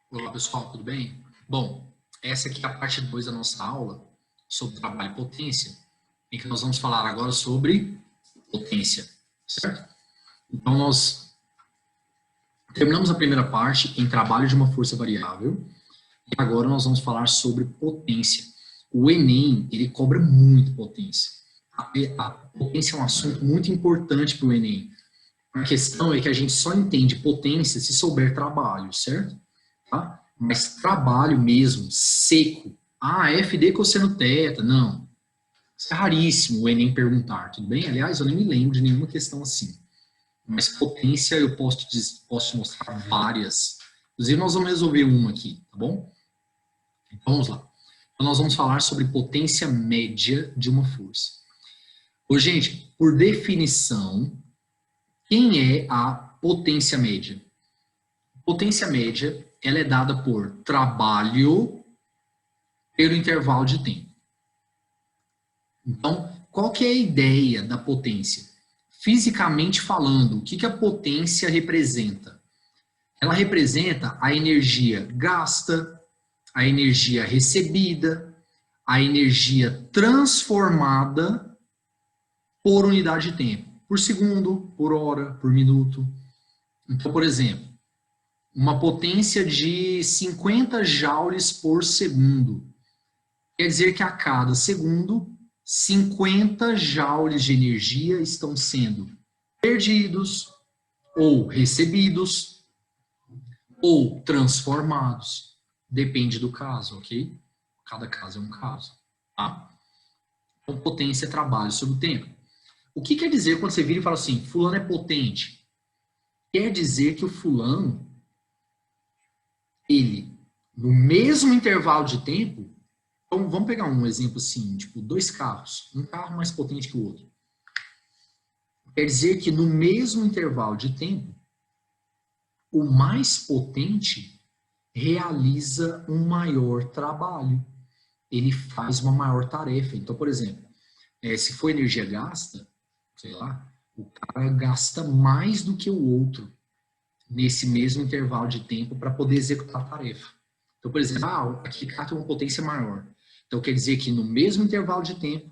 Olá pessoal, tudo bem? Bom, essa aqui é a parte 2 da nossa aula sobre trabalho e potência, em que nós vamos falar agora sobre potência, certo? Então nós terminamos a primeira parte em trabalho de uma força variável e agora nós vamos falar sobre potência. O Enem, ele cobra muito potência. A potência é um assunto muito importante para o Enem. A questão é que a gente só entende potência se souber trabalho, certo? Tá? Mas trabalho mesmo, seco. Ah, FD cosseno teta. Não. Isso é raríssimo o Enem perguntar, tudo bem? Aliás, eu nem me lembro de nenhuma questão assim. Mas potência eu posso te mostrar várias. Inclusive, nós vamos resolver uma aqui, tá bom? Então, vamos lá. Então, nós vamos falar sobre potência média de uma força. Ô, gente, por definição, quem é a potência média? Potência média, ela é dada por trabalho pelo intervalo de tempo. Então, qual que é a ideia da potência? Fisicamente falando, o que a potência representa? Ela representa a energia gasta, a energia recebida, a energia transformada por unidade de tempo, por segundo, por hora, por minuto. Então, por exemplo, uma potência de 50 joules por segundo. Quer dizer que a cada segundo, 50 joules de energia estão sendo perdidos, ou recebidos, ou transformados. Depende do caso, ok? Cada caso é um caso. Tá? Então, potência é trabalho sobre o tempo. O que quer dizer quando você vira e fala assim, fulano é potente? Quer dizer que o fulano, ele, no mesmo intervalo de tempo, então vamos pegar um exemplo assim, tipo dois carros, um carro mais potente que o outro. Quer dizer que no mesmo intervalo de tempo, o mais potente realiza um maior trabalho. Ele faz uma maior tarefa. Então, por exemplo, se for energia gasta, sei lá, o cara gasta mais do que o outro nesse mesmo intervalo de tempo para poder executar a tarefa. Então, por exemplo, aquele cara tem uma potência maior. Então, quer dizer que no mesmo intervalo de tempo,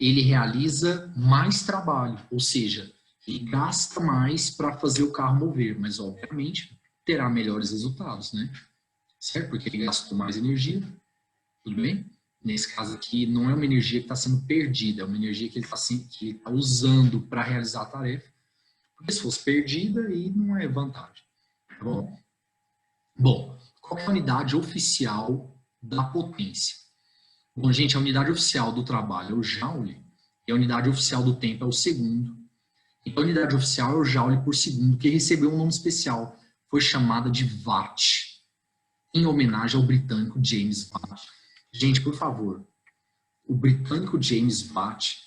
ele realiza mais trabalho, ou seja, ele gasta mais para fazer o carro mover, mas, obviamente, terá melhores resultados, né? Certo? Porque ele gastou mais energia, tudo bem? Nesse caso aqui, não é uma energia que está sendo perdida, é uma energia que ele está usando para realizar a tarefa. Porque se fosse perdida, aí não é vantagem. Tá bom? Bom, qual é a unidade oficial da potência? Bom, gente, a unidade oficial do trabalho é o joule e a unidade oficial do tempo é o segundo. Então, a unidade oficial é o joule por segundo, que recebeu um nome especial. Foi chamada de watt, em homenagem ao britânico James Watt. Gente, por favor, o britânico James Watt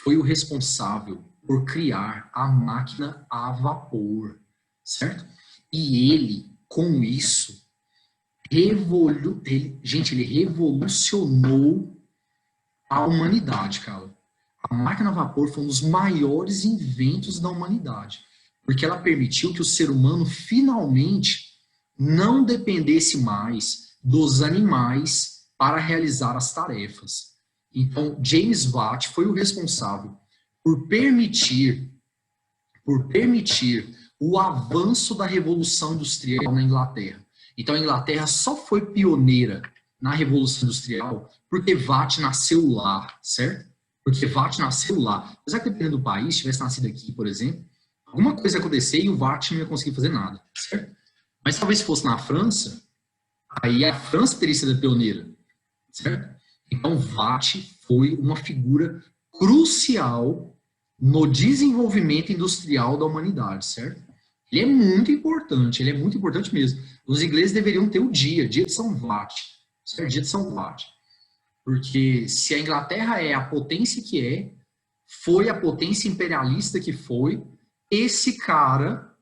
foi o responsável por criar a máquina a vapor, certo? E ele, com isso, ele revolucionou a humanidade, cara. A máquina a vapor foi um dos maiores inventos da humanidade, porque ela permitiu que o ser humano finalmente não dependesse mais dos animais para realizar as tarefas. Então, James Watt foi o responsável por permitir o avanço da Revolução Industrial na Inglaterra. Então, a Inglaterra só foi pioneira na Revolução Industrial porque Watt nasceu lá, certo? Porque Watt nasceu lá. Apesar que, dependendo do país, tivesse nascido aqui, por exemplo, alguma coisa ia acontecer e o Watt não ia conseguir fazer nada, certo? Mas talvez se fosse na França, aí a França teria sido a pioneira, certo? Então, Watt foi uma figura crucial no desenvolvimento industrial da humanidade, certo? Ele é muito mesmo. Os ingleses deveriam ter o dia de São Watt, certo? Dia de São Watt. Porque se a Inglaterra é a potência que é, foi a potência imperialista que foi, esse cara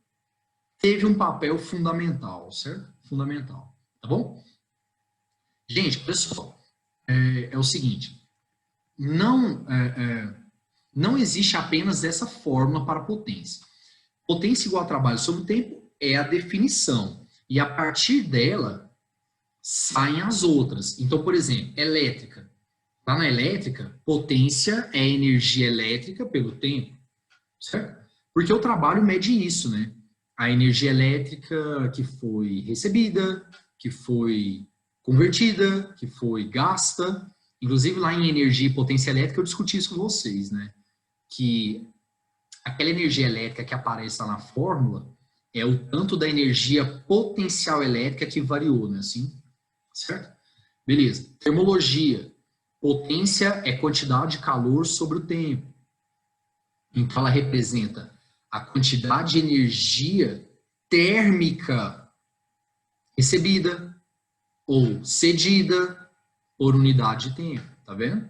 teve um papel fundamental, certo? Fundamental, tá bom? Gente, pessoal, é o seguinte, não existe apenas essa fórmula para potência. Potência igual a trabalho sobre o tempo é a definição. E a partir dela, saem as outras. Então, por exemplo, elétrica. Lá na elétrica, potência é energia elétrica pelo tempo, certo? Porque o trabalho mede isso, né? A energia elétrica que foi recebida, que foi convertida, que foi gasta. Inclusive, lá em energia e potência elétrica, eu discuti isso com vocês, né? Que aquela energia elétrica que aparece lá na fórmula é o tanto da energia potencial elétrica que variou, né? Assim, certo? Beleza. Termologia. Potência é quantidade de calor sobre o tempo. Então, ela representa a quantidade de energia térmica recebida ou cedida por unidade de tempo, tá vendo?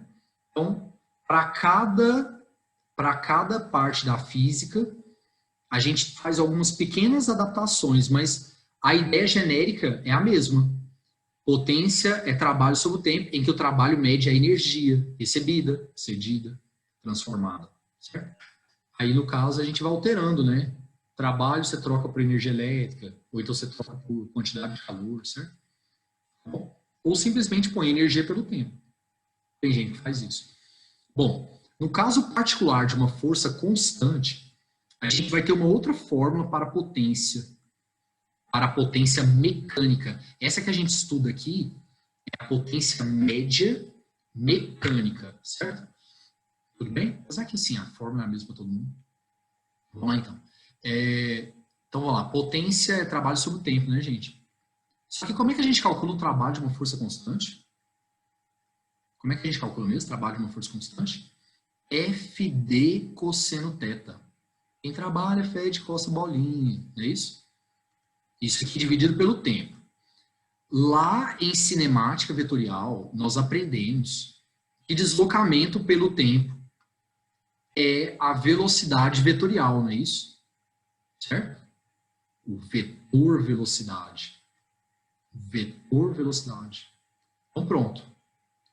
Então, para cada parte da física, a gente faz algumas pequenas adaptações, mas a ideia genérica é a mesma. Potência é trabalho sobre o tempo, em que o trabalho mede a energia recebida, cedida, transformada, certo? Aí, no caso, a gente vai alterando, né? Trabalho você troca por energia elétrica, ou então você troca por quantidade de calor, certo? Bom, ou simplesmente põe energia pelo tempo. Tem gente que faz isso. Bom, no caso particular de uma força constante, a gente vai ter uma outra fórmula para a potência mecânica. Essa que a gente estuda aqui é a potência média mecânica, certo? Tudo bem? Apesar que sim, a fórmula é a mesma para todo mundo. Vamos lá então. Então vamos lá, potência é trabalho sobre o tempo, né, gente? Só que como é que a gente calcula o trabalho de uma força constante? Como é que a gente calcula mesmo o trabalho de uma força constante? FD cosseno θ. Quem trabalha, fede, coça, bolinha, não é isso? Isso aqui dividido pelo tempo. Lá em cinemática vetorial, nós aprendemos que deslocamento pelo tempo é a velocidade vetorial, não é isso? Certo? O vetor velocidade. Vetor velocidade. Então, pronto.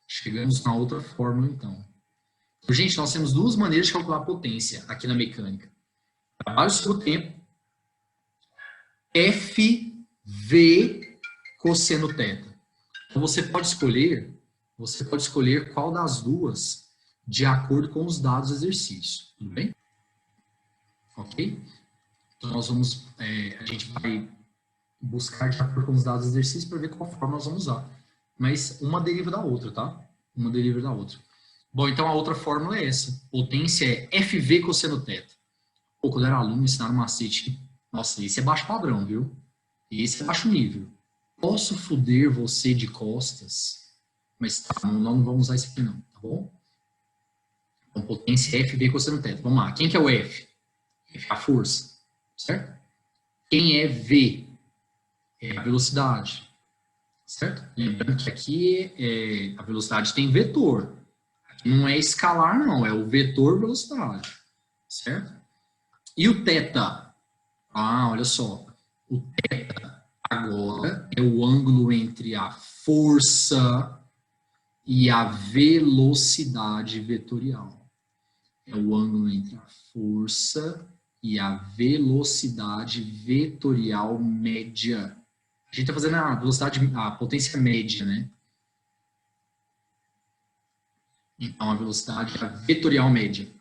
Chegamos na outra fórmula, então. Então, gente, nós temos duas maneiras de calcular a potência aqui na mecânica. Trabalho sobre o tempo. FV cosseno θ. Então, você pode escolher qual das duas de acordo com os dados do exercício. Tudo bem? Ok? Então, a gente vai buscar de acordo com os dados do exercício para ver qual forma nós vamos usar. Mas uma deriva da outra, tá? Uma deriva da outra. Bom, então a outra fórmula é essa. Potência é FV cosseno θ. Pô, quando eu era aluno, ensinaram um macete. Nossa, esse é baixo padrão, viu? Esse é baixo nível. Posso foder você de costas? Mas tá, não vamos usar isso aqui não, tá bom? Então, potência é FV cosseno θ. Vamos lá. Quem que é o F? F é a força, certo? Quem é V? É a velocidade, certo? Lembrando que aqui a velocidade tem vetor. Aqui não é escalar, não. É o vetor velocidade, certo? E o θ? Ah, olha só. O θ agora é o ângulo entre a força e a velocidade vetorial. É o ângulo entre a força e a velocidade vetorial média. A gente está fazendo a potência média, né? Então, a velocidade é a vetorial média.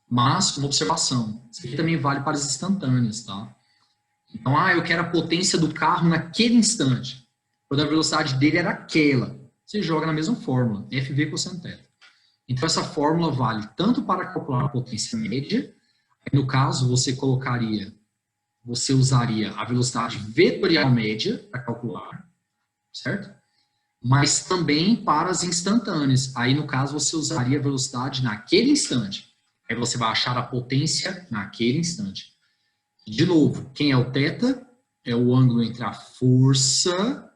Mas, uma observação, isso aqui também vale para as instantâneas, tá? Então, eu quero a potência do carro naquele instante. Quando a velocidade dele era aquela. Você joga na mesma fórmula, FV cosseno θ. Então, essa fórmula vale tanto para calcular a potência média, no caso, você usaria a velocidade vetorial média para calcular, certo? Mas também para as instantâneas. Aí, no caso, você usaria a velocidade naquele instante. Aí você vai achar a potência naquele instante. De novo, quem é o θ? É o ângulo entre a força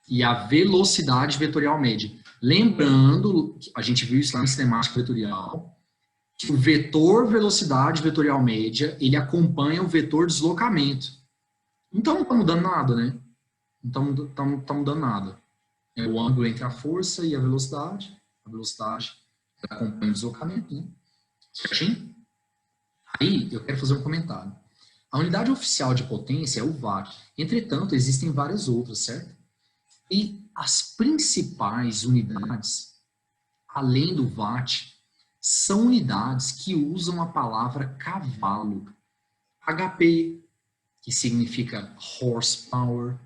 e a velocidade vetorial média. Lembrando, a gente viu isso lá em cinemática vetorial, que o vetor velocidade vetorial média, ele acompanha o vetor deslocamento. Então não está mudando nada, né? Não está mudando nada. É o ângulo entre a força e a velocidade. A velocidade acompanha o deslocamento, né? Certinho? Aí, eu quero fazer um comentário. A unidade oficial de potência é o watt. Entretanto, existem várias outras, certo? E as principais unidades, além do watt, são unidades que usam a palavra cavalo. HP, que significa horsepower.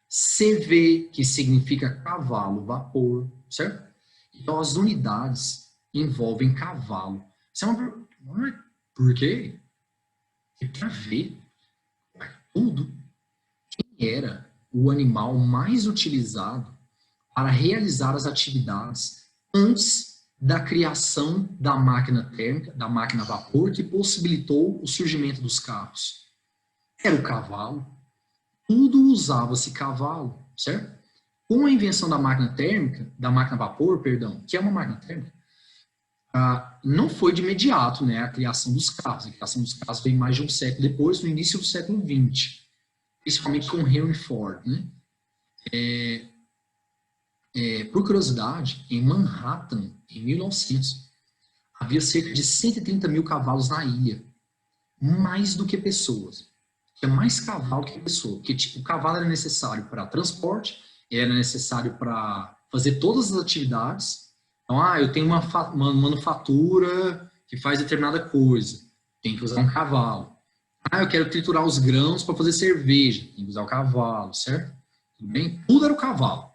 CV, que significa cavalo-vapor, certo? Então, as unidades envolvem cavalo. Isso é por quê? Tem que ver tudo. Quem era o animal mais utilizado para realizar as atividades antes da criação da máquina térmica, da máquina a vapor, que possibilitou o surgimento dos carros? Era o cavalo. Tudo usava-se cavalo, certo? Com a invenção da máquina térmica, da máquina a vapor, perdão, que é uma máquina térmica, não foi de imediato, né, a criação dos carros. A criação dos carros veio mais de um século depois, no início do século XX, principalmente com Henry Ford, né? Por curiosidade, em Manhattan, em 1900, havia cerca de 130 mil cavalos na ilha, mais do que pessoas. Tinha mais cavalo que pessoa, porque tipo, o cavalo era necessário para transporte, era necessário para fazer todas as atividades. Então, eu tenho uma manufatura que faz determinada coisa, tem que usar um cavalo. Eu quero triturar os grãos para fazer cerveja, tem que usar o cavalo, certo? Tudo bem? Tudo era o cavalo.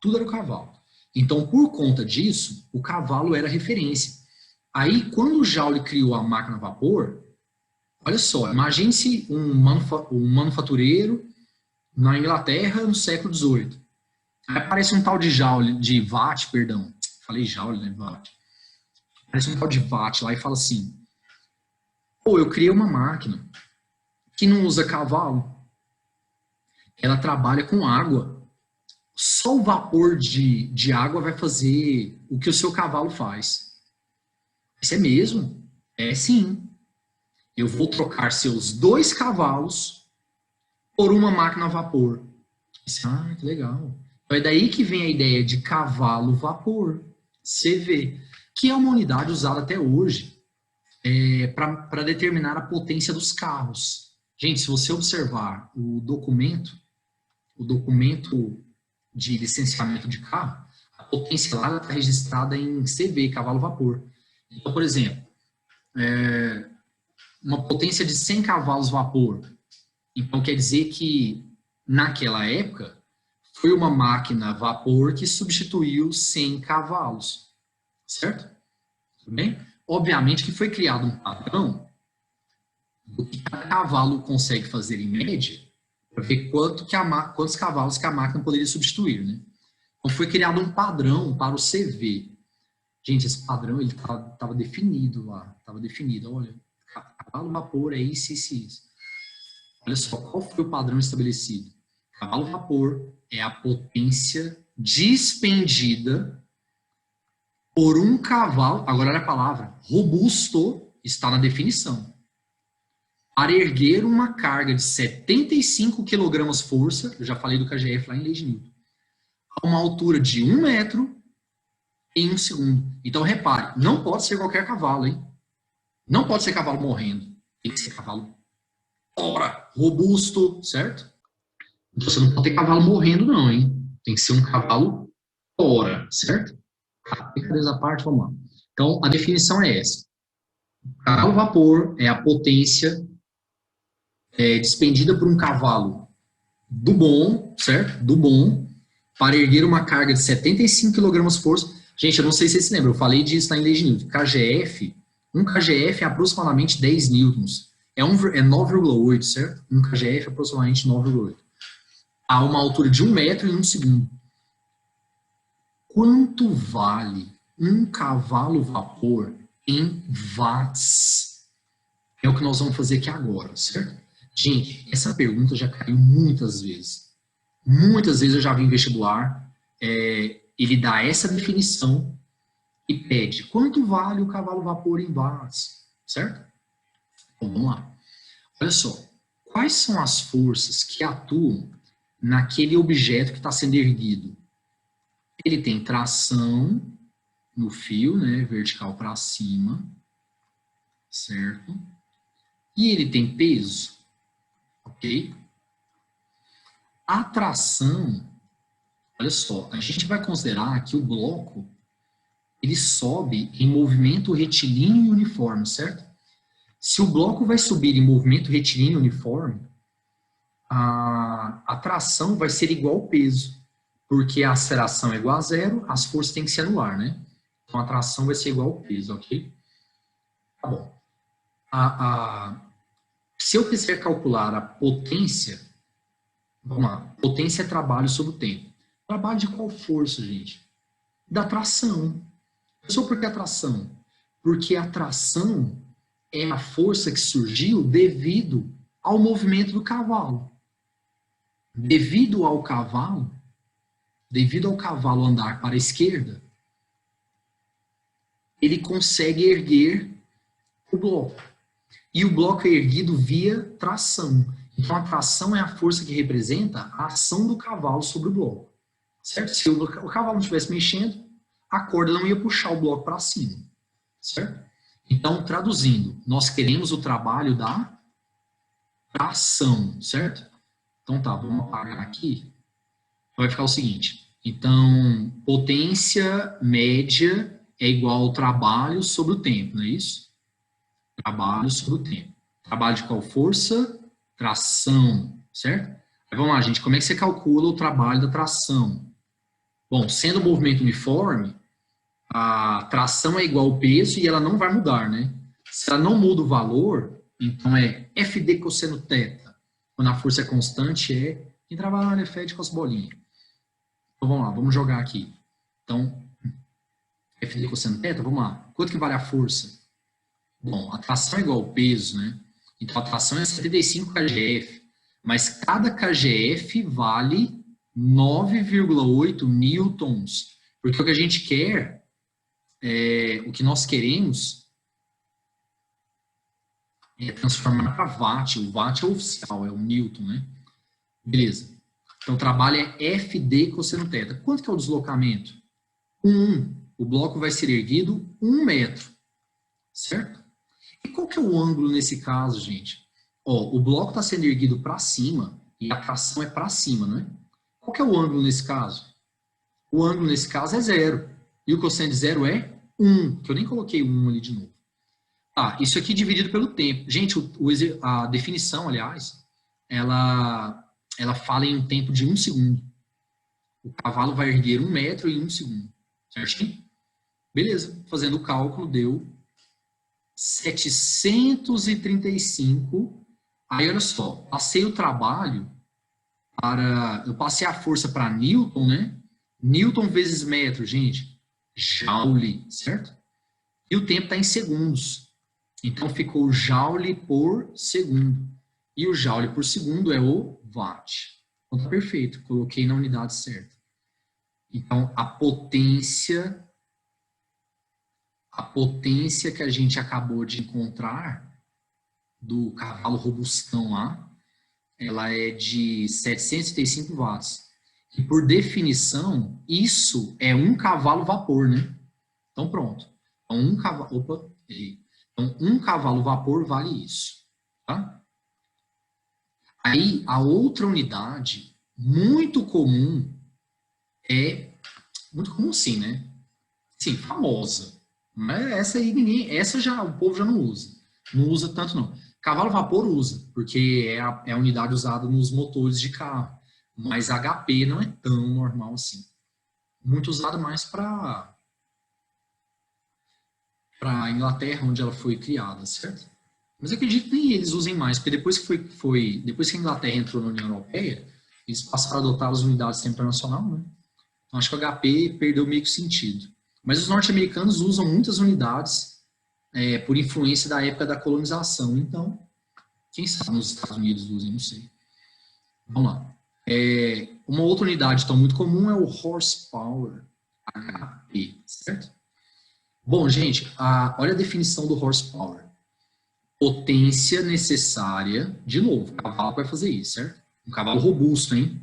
Tudo era o cavalo. Então, por conta disso, o cavalo era referência. Aí, quando o Joule criou a máquina a vapor, olha só, imagine-se um manufatureiro na Inglaterra no século XVIII. Aí aparece um tal de Joule, de Watt, perdão. Falei Joule, né? Watt. Aparece um tal de Watt lá e fala assim: pô, eu criei uma máquina que não usa cavalo. Ela trabalha com água. Só o vapor de água vai fazer o que o seu cavalo faz. Isso é mesmo? É sim. Eu vou trocar seus 2 cavalos por uma máquina a vapor. Que legal. Então é daí que vem a ideia de cavalo-vapor, CV, que é uma unidade usada até hoje para determinar a potência dos carros. Gente, se você observar o documento de licenciamento de carro, a potência lá está registrada em CV, cavalo-vapor. Então, por exemplo, uma potência de 100 cavalos vapor. Então, quer dizer que, naquela época, foi uma máquina a vapor que substituiu 100 cavalos. Certo? Tudo bem? Obviamente que foi criado um padrão do que cada cavalo consegue fazer em média, para ver quantos cavalos que a máquina poderia substituir. Né? Então, foi criado um padrão para o CV. Gente, esse padrão ele estava definido lá. Estava definido. Olha, cavalo vapor é isso, isso, isso. Olha só, qual foi o padrão estabelecido? Cavalo vapor é a potência despendida por um cavalo, agora olha a palavra, robusto, está na definição. Para erguer uma carga de 75 kg força, eu já falei do KGF lá em Lei de Newton, a uma altura de 1 metro em 1 segundo. Então, repare, não pode ser qualquer cavalo, hein? Não pode ser cavalo morrendo. Tem que ser cavalo robusto, certo? Então, você não pode ter cavalo morrendo, não, hein? Tem que ser um cavalo certo? Brincadeiras à parte, vamos lá. Então, a definição é essa. Cavalo vapor é a potência despendida por um cavalo do bom, certo? Do bom, para erguer uma carga de 75 kg força. Gente, eu não sei se vocês se lembram, eu falei disso lá em Lei de Newton. Um KGF é aproximadamente 10 newtons. É 9,8, certo? Um KGF é aproximadamente 9,8. A uma altura de 1 metro em 1 segundo. Quanto vale um cavalo vapor em watts? É o que nós vamos fazer aqui agora, certo? Gente, essa pergunta já caiu muitas vezes. Muitas vezes eu já vi em vestibular, ele dá essa definição e pede quanto vale o cavalo vapor em watts, certo? Então, vamos lá. Olha só, quais são as forças que atuam naquele objeto que está sendo erguido? Ele tem tração no fio, né, vertical para cima, certo? E ele tem peso? Ok? A tração, olha só, a gente vai considerar que o bloco ele sobe em movimento retilíneo e uniforme, certo? Se o bloco vai subir em movimento retilíneo e uniforme, a tração vai ser igual ao peso, porque a aceleração é igual a zero, as forças têm que se anular, né? Então a tração vai ser igual ao peso, ok? Tá bom. Se eu quiser calcular a potência, vamos lá, potência é trabalho sobre o tempo. Trabalho de qual força, gente? Da tração. Só por que a tração? Porque a tração é a força que surgiu devido ao movimento do cavalo. Devido ao cavalo andar para a esquerda, ele consegue erguer o bloco. E o bloco é erguido via tração. Então, a tração é a força que representa a ação do cavalo sobre o bloco. Certo? Se o cavalo não estivesse mexendo, a corda não ia puxar o bloco para cima. Certo? Então, traduzindo, nós queremos o trabalho da tração, certo? Então tá, vamos apagar aqui. Vai ficar o seguinte. Então, potência média é igual ao trabalho sobre o tempo, não é isso? Trabalho sobre o tempo. Trabalho de qual força? Tração, certo? Aí vamos lá, gente. Como é que você calcula o trabalho da tração? Bom, sendo o movimento uniforme, a tração é igual ao peso e ela não vai mudar, né? Se ela não muda o valor, então é FD cosseno θ. Quando a força é constante, é quem trabalha, fede com as bolinhas. Então vamos lá, vamos jogar aqui. Então, FD cosseno θ, vamos lá. Quanto que vale a força? Bom, a tração é igual ao peso, né? Então a tração é 75 kgf, mas cada kgf vale 9,8 newtons, porque o que a gente quer, o que nós queremos é transformar para watt. O watt é o oficial, é o newton, né? Beleza. Então o trabalho é FD cosseno θ. Quanto que é o deslocamento? 1. O bloco vai ser erguido 1 metro, certo? E qual que é o ângulo nesse caso, gente? Ó, o bloco está sendo erguido para cima e a tração é para cima, não é? Qual que é o ângulo nesse caso? O ângulo nesse caso é 0. E o cosseno de 0 é 1, que eu nem coloquei 1 ali de novo. Tá, isso aqui dividido pelo tempo. Gente, a definição, aliás, ela fala em um tempo de 1 segundo. O cavalo vai erguer 1 metro em 1 segundo. Certinho? Beleza. Fazendo o cálculo, deu 735. Aí, olha só, passei o trabalho eu passei a força para Newton, né? Newton vezes metro, gente, joule, certo? E o tempo está em segundos. Então, ficou joule por segundo. E o joule por segundo é o watt. Então, tá perfeito. Coloquei na unidade certa. Então, a potência que a gente acabou de encontrar do cavalo robustão lá, ela é de 735 watts. E por definição, isso é um cavalo vapor, né? Então pronto. Então um cavalo, opa, errei. Então um cavalo vapor vale isso, tá? Aí a outra unidade muito comum sim, né? Sim, famosa. Mas essa aí essa já o povo já não usa. Não usa tanto não. Cavalo vapor usa, porque é a unidade usada nos motores de carro. Mas HP não é tão normal assim. Muito usada mais para Inglaterra, onde ela foi criada, certo? Mas eu acredito que nem eles usem mais, porque depois que a Inglaterra entrou na União Europeia, eles passaram a adotar as unidades de tempo internacional, né? Então acho que o HP perdeu meio que sentido. Mas os norte-americanos usam muitas unidades por influência da época da colonização. Então, quem sabe nos Estados Unidos usem, não sei. Vamos lá. Uma outra unidade tão muito comum é o horsepower, HP, certo? Bom, gente, olha a definição do horsepower. Potência necessária, de novo, o cavalo vai fazer isso, certo? Um cavalo robusto, hein?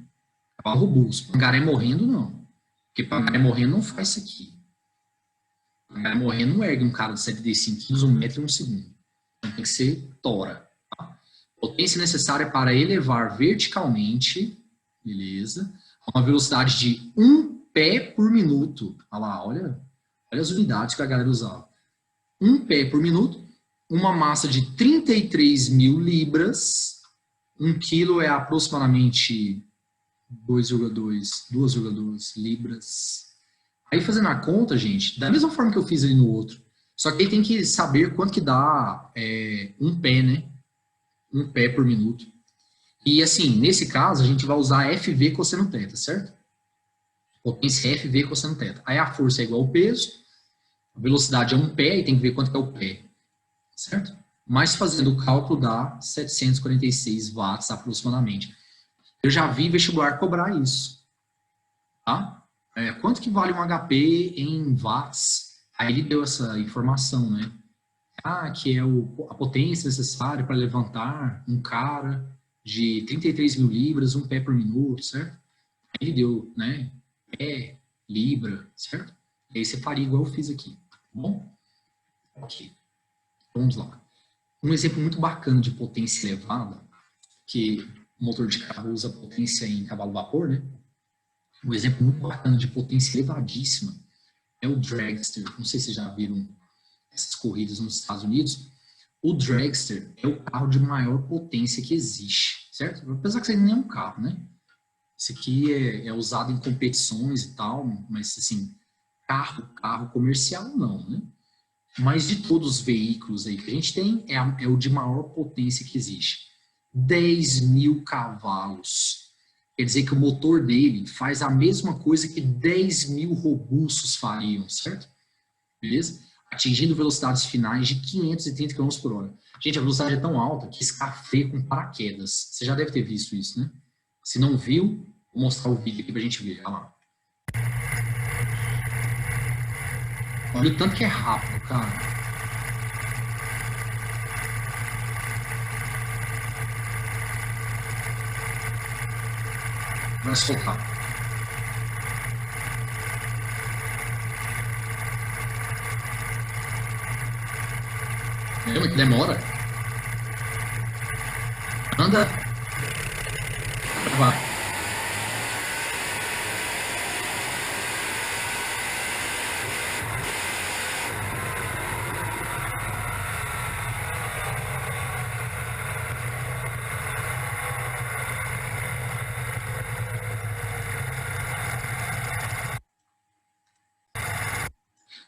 Cavalo robusto. Pangaré morrendo, não. Porque pangaré morrendo não faz isso aqui. Pangaré morrendo não ergue um cara de 75 quilos, 1 metro e 1 segundo. Então tem que ser tora. Tá? Potência necessária para elevar verticalmente, beleza, a uma velocidade de 1 pé por minuto. Olha lá, olha as unidades que a galera usava. 1 pé por minuto, uma massa de 33 mil libras, 1 quilo é aproximadamente 2,2 libras. Aí fazendo a conta, gente, da mesma forma que eu fiz ali no outro, só que aí tem que saber quanto que dá 1 pé, né? 1 pé por minuto. E assim, nesse caso, a gente vai usar FV cosseno θ, certo? Potência FV cosseno θ. Aí a força é igual ao peso, a velocidade é 1 pé, e tem que ver quanto que é o pé, certo? Mas fazendo o cálculo dá 746 watts aproximadamente. Eu já vi vestibular cobrar isso, tá? Quanto que vale um HP em watts? Aí ele deu essa informação, né? Que é a potência necessária para levantar um cara de 33 mil libras, 1 pé por minuto, certo? Aí ele deu, né? Pé, libra, certo? E aí você faria igual eu fiz aqui, tá bom? Ok. Vamos lá. Um exemplo muito bacana de potência elevada, que o motor de carro usa potência em cavalo vapor, né? Um exemplo muito bacana de potência elevadíssima é o dragster. Não sei se vocês já viram essas corridas nos Estados Unidos. O dragster é o carro de maior potência que existe, certo? Apesar que isso nem é um carro, né? Esse aqui é usado em competições e tal, mas assim, carro comercial não, né? Mas de todos os veículos aí que a gente tem, é o de maior potência que existe. 10 mil cavalos. Quer dizer que o motor dele faz a mesma coisa que 10 mil robustos fariam, certo? Beleza? Atingindo velocidades finais de 530 km por hora. Gente, a velocidade é tão alta que escafeia com paraquedas. Você já deve ter visto isso, né? Se não viu, vou mostrar o vídeo aqui pra gente ver. Olha lá. Olha o tanto que é rápido, cara. Vai soltar. Lembra que demora? Anda. Vai.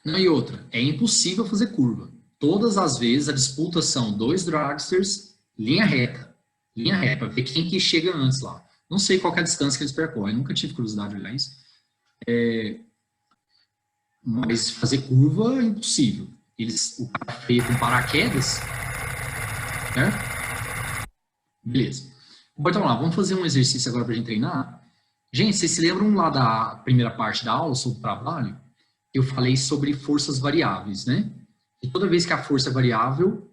Não, e outra, é impossível fazer curva. Todas as vezes a disputa são 2 dragsters, linha reta. Linha reta, para ver quem que chega antes lá. Não sei qual é a distância que eles percorrem, nunca tive curiosidade de olhar isso. Mas fazer curva é impossível. O cara freia com paraquedas, né? Beleza. Bom, então lá, vamos fazer um exercício agora para a gente treinar. Gente, vocês se lembram lá da primeira parte da aula sobre o trabalho? Eu falei sobre forças variáveis, né? E toda vez que a força é variável,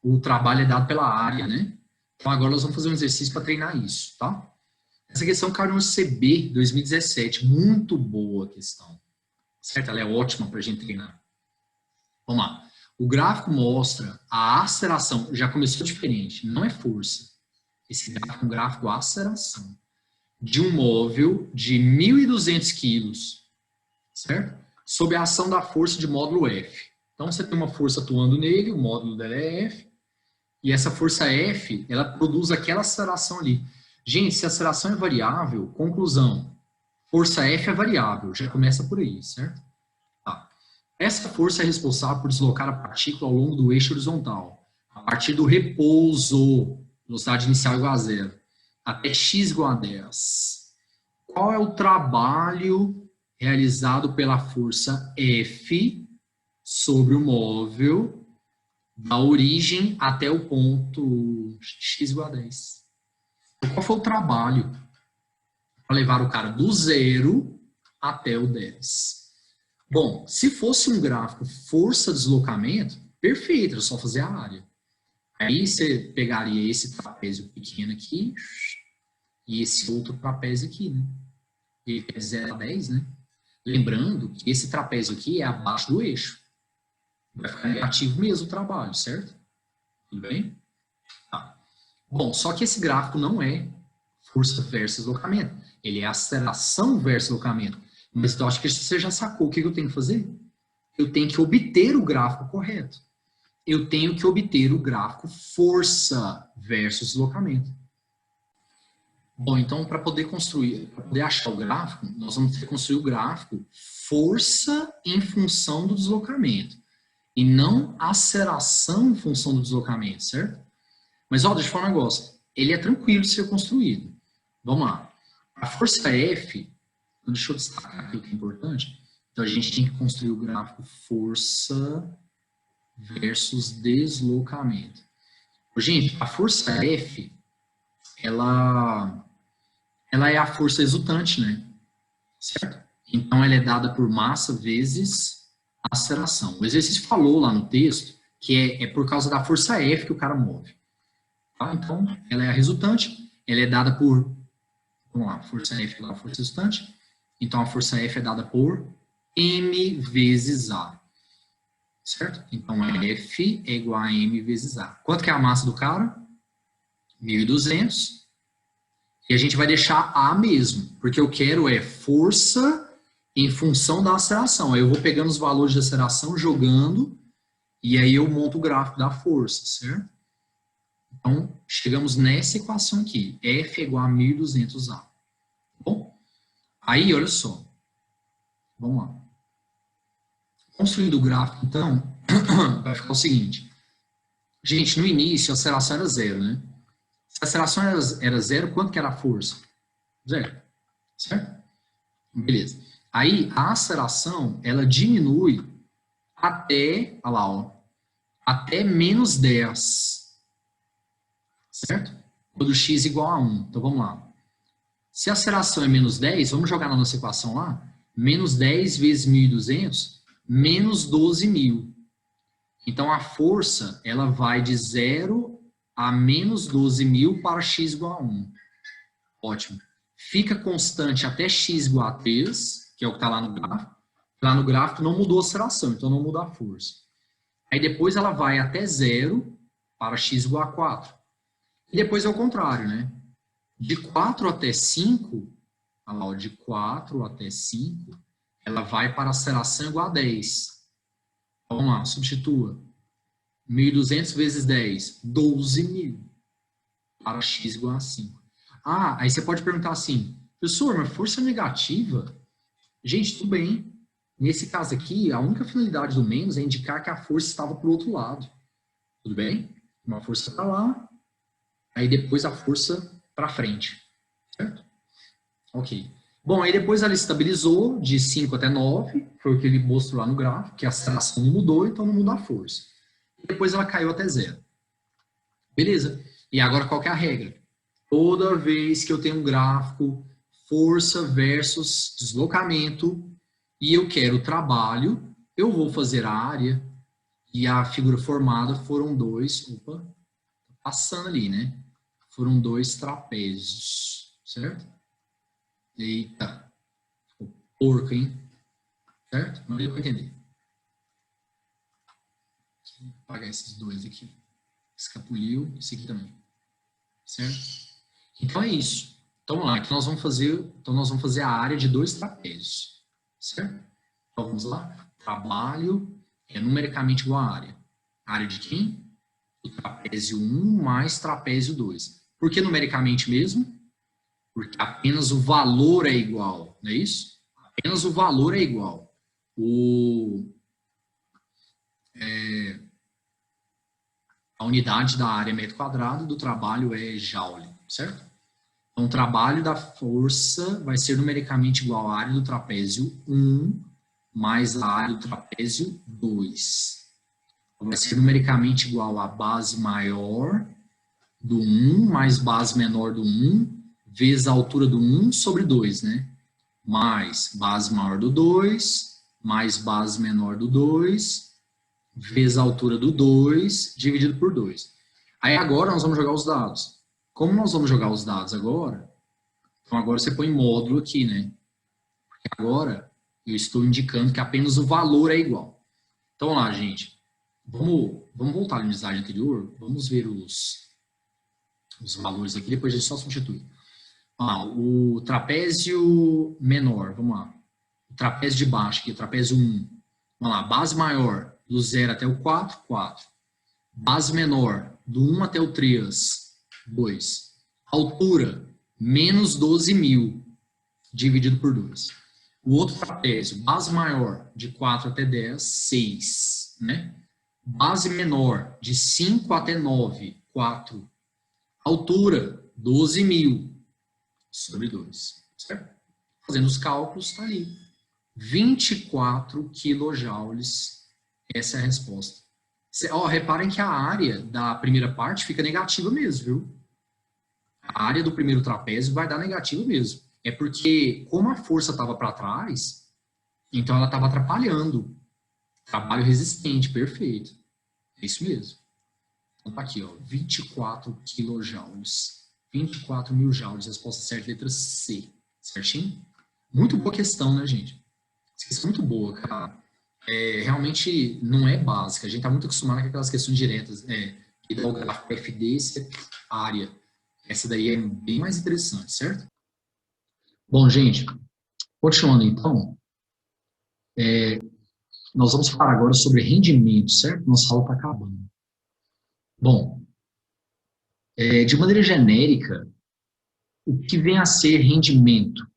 o trabalho é dado pela área, né? Então agora nós vamos fazer um exercício para treinar isso, tá? Essa questão caiu no CB 2017, muito boa a questão, certo? Ela é ótima para a gente treinar. Vamos lá. O gráfico mostra a aceleração, já começou diferente, não é força. Esse gráfico é um gráfico aceleração de um móvel de 1.200 quilos, certo? Sob a ação da força de módulo F. Então, você tem uma força atuando nele, o módulo dela é F, e essa força F, ela produz aquela aceleração ali. Gente, se a aceleração é variável, conclusão, força F é variável, já começa por aí, certo? Tá. Essa força é responsável por deslocar a partícula ao longo do eixo horizontal, a partir do repouso, velocidade inicial igual a 0, até x igual a 10. Qual é o trabalho realizado pela força F sobre o móvel da origem até o ponto x igual a 10? Então, qual foi o trabalho para levar o cara do 0 até o 10? Bom, se fosse um gráfico força-deslocamento, perfeito, era só fazer a área. Aí você pegaria esse trapézio pequeno aqui e esse outro trapézio aqui, né? Ele é 0 a 10, né? Lembrando que esse trapézio aqui é abaixo do eixo. Vai ficar negativo mesmo o trabalho, certo? Tudo bem? Tá. Bom, só que esse gráfico não é força versus deslocamento. Ele é aceleração versus deslocamento. Mas eu acho que você já sacou o que eu tenho que fazer? Eu tenho que obter o gráfico correto. Eu tenho que obter o gráfico força versus deslocamento. Bom, então, para poder construir, para poder achar o gráfico, nós vamos ter que construir o gráfico força em função do deslocamento. E não aceleração em função do deslocamento, certo? Mas, ó, deixa eu falar um negócio. Ele é tranquilo de ser construído. Vamos lá. A força F, deixa eu destacar aqui o que é importante. Então, a gente tem que construir o gráfico força versus deslocamento. Gente, a força F, ela é a força resultante, né? Certo? Então, ela é dada por massa vezes aceleração. O exercício falou lá no texto que é por causa da força F que o cara move. Tá? Então, ela é a resultante, ela é dada por, vamos lá, força F é a força resultante, então a força F é dada por M vezes A, certo? Então, F é igual a M vezes A. Quanto que é a massa do cara? 1.200, e a gente vai deixar A mesmo, porque eu quero é força em função da aceleração. Aí eu vou pegando os valores de aceleração, jogando, e aí eu monto o gráfico da força, certo? Então, chegamos nessa equação aqui. F é igual a 1.200A. Bom, aí, olha só. Vamos lá. Construindo o gráfico, então, vai ficar o seguinte. Gente, no início, a aceleração era zero, né? Se a aceleração era zero, quanto que era a força? Zero. Certo? Beleza. Aí, a aceleração, ela diminui até, olha lá, ó, até menos 10. Certo? Quando x igual a 1. Então, vamos lá. Se a aceleração é menos 10, vamos jogar na nossa equação lá. Menos 10 vezes 1.200, menos 12.000. Então, a força, ela vai de 0 a menos 12.000 para x igual a 1. Ótimo. Fica constante até x igual a 3, que é o que está lá no gráfico. Lá no gráfico não mudou a aceleração, então não muda a força. Aí depois ela vai até 0 para x igual a 4. E depois é o contrário, né? De 4 até 5, olha lá, de 4 até 5, ela vai para a aceleração igual a 10. Vamos lá, substitua. 1.200 vezes 10, 12.000. Para x igual a 5. Ah, aí você pode perguntar assim, professor, mas força negativa? Gente, tudo bem. Nesse caso aqui, a única finalidade do menos é indicar que a força estava para o outro lado. Tudo bem? Uma força para lá, aí depois a força para frente. Certo? Ok. Bom, aí depois ela estabilizou de 5 até 9, foi o que ele mostrou lá no gráfico, que a aceleração não mudou, então não muda a força. E depois ela caiu até 0. Beleza. E agora qual que é a regra? Toda vez que eu tenho um gráfico, força versus deslocamento, e eu quero trabalho, eu vou fazer a área, e a figura formada foram dois, opa, passando ali, né? Foram dois trapézios, certo? Eita, ficou porco, hein? Certo? Não deu para entender. Vou apagar esses dois aqui. Escapuliu, esse aqui também. Certo? Então é isso. Então vamos lá, aqui nós vamos fazer a área de dois trapézios. Certo? Então vamos lá. Trabalho é numericamente igual à área. A área de quem? O trapézio 1 mais trapézio 2. Por que numericamente mesmo? Porque apenas o valor é igual, não é isso? Apenas o valor é igual. A unidade da área é metro quadrado, do trabalho é joule, certo? Então, o trabalho da força vai ser numericamente igual à área do trapézio 1 mais a área do trapézio 2. Vai ser numericamente igual à base maior do 1 mais base menor do 1 vezes a altura do 1 sobre 2, né? Mais base maior do 2, mais base menor do 2, vezes a altura do 2, dividido por 2. Aí agora nós vamos jogar os dados. Como nós vamos jogar os dados agora, então agora você põe módulo aqui, né? Porque agora eu estou indicando que apenas o valor é igual. Então vamos lá, gente. Vamos voltar à slide anterior, vamos ver os valores aqui, depois a gente só substitui. O trapézio menor, vamos lá. O trapézio de baixo aqui, o trapézio 1. Vamos lá, base maior, do 0 até o 4, 4. Base menor, do 1 até o 3, 2. Altura, menos 12.000, dividido por 2. O outro trapézio, base maior, de 4 até 10, 6. Né? Base menor, de 5 até 9, 4. Altura, 12.000 sobre 2. Certo? Fazendo os cálculos, está ali. 24 quilojoules. Essa é a resposta. Reparem que a área da primeira parte fica negativa mesmo, viu? A área do primeiro trapézio vai dar negativa mesmo. É porque, como a força estava para trás, então ela estava atrapalhando. Trabalho resistente, perfeito. É isso mesmo. Então tá aqui, ó, 24 quilojoules. 24 mil joules. Resposta certa, letra C. Certinho? Muito boa questão, né, gente? Essa questão é muito boa, cara. Realmente não é básica. A gente está muito acostumado com aquelas questões diretas. Que dá o gráfico FD, área. Essa daí é bem mais interessante, certo? Bom, gente, continuando então, nós vamos falar agora sobre rendimento, certo? Nossa aula está acabando. Bom, de maneira genérica, o que vem a ser rendimento?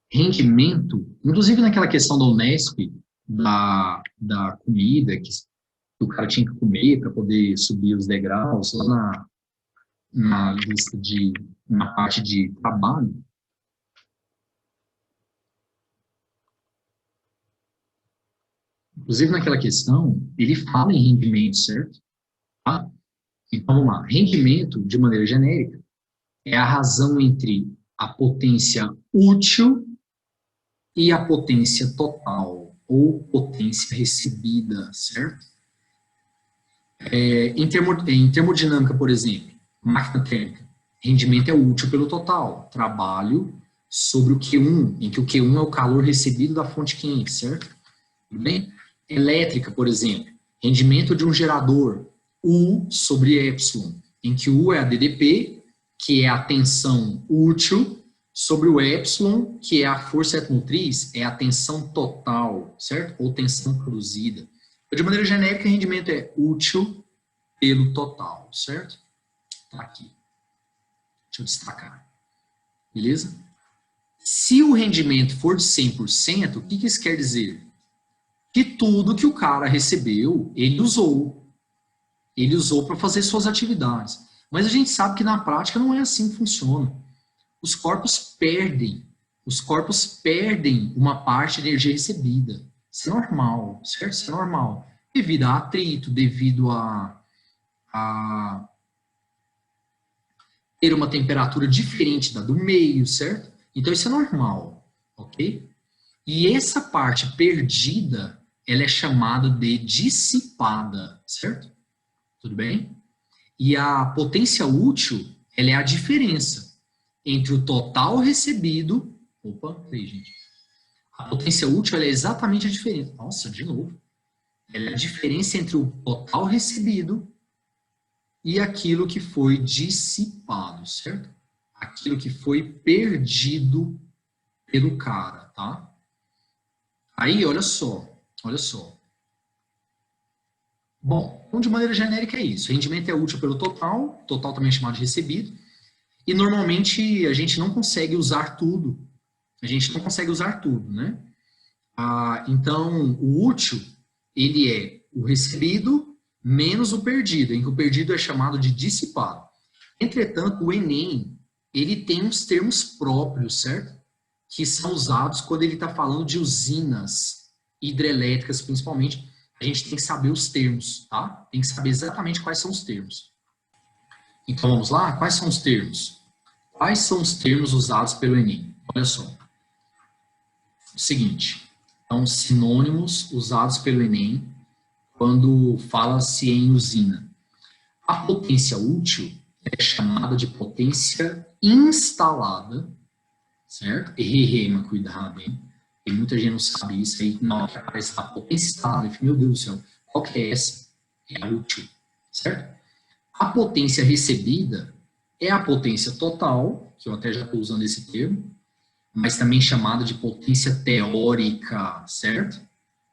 Rendimento, inclusive naquela questão da Unesp, da comida que o cara tinha que comer para poder subir os degraus, lá na lista na parte de trabalho. Inclusive naquela questão, ele fala em rendimento, certo? Tá? Então, vamos lá. Rendimento, de maneira genérica, é a razão entre a potência útil e a potência total, ou potência recebida, certo? Em termodinâmica, por exemplo, máquina térmica, rendimento é útil pelo total, trabalho sobre o Q1, em que o Q1 é o calor recebido da fonte quente, certo? Tudo bem? Elétrica, por exemplo, rendimento de um gerador, U sobre Y, em que U é a DDP, que é a tensão útil, sobre o epsilon, que é a força motriz, é a tensão total, certo? Ou tensão produzida. De maneira genérica, rendimento é útil pelo total, certo? Tá aqui. Deixa eu destacar. Beleza? Se o rendimento for de 100%, o que isso quer dizer? Que tudo que o cara recebeu, ele usou. Ele usou para fazer suas atividades. Mas a gente sabe que na prática não é assim que funciona. Os corpos perdem uma parte da energia recebida. Isso é normal, certo? Isso é normal. Devido a atrito, devido a ter uma temperatura diferente da do meio, certo? Então isso é normal, ok? E essa parte perdida, ela é chamada de dissipada, certo? Tudo bem? E a potência útil, ela é a diferença entre o total recebido... Opa, peraí, gente. A potência útil, ela é exatamente a diferença... Nossa, de novo. Ela é a diferença entre o total recebido e aquilo que foi dissipado, certo? Aquilo que foi perdido pelo cara, tá? Aí, olha só. Bom, então, de maneira genérica é isso. Rendimento é útil pelo total, total também é chamado de recebido, e normalmente a gente não consegue usar tudo. Né? Então, o útil, ele é o recebido menos o perdido, em que o perdido é chamado de dissipado. Entretanto, o Enem, ele tem uns termos próprios, certo? Que são usados quando ele está falando de usinas hidrelétricas, principalmente. A gente tem que saber os termos, tá? Tem que saber exatamente quais são os termos. Então, vamos lá? Quais são os termos? Quais são os termos usados pelo Enem? Olha só. O seguinte, são sinônimos usados pelo Enem quando fala-se em usina. A potência útil é chamada de potência instalada, certo? Mas cuidado, hein? Tem muita gente não sabe isso aí. Na hora que aparece a potência instalada, eu fico, meu Deus do céu, qual que é essa? É a útil, certo? A potência recebida é a potência total, que eu até já estou usando esse termo, mas também chamada de potência teórica, certo?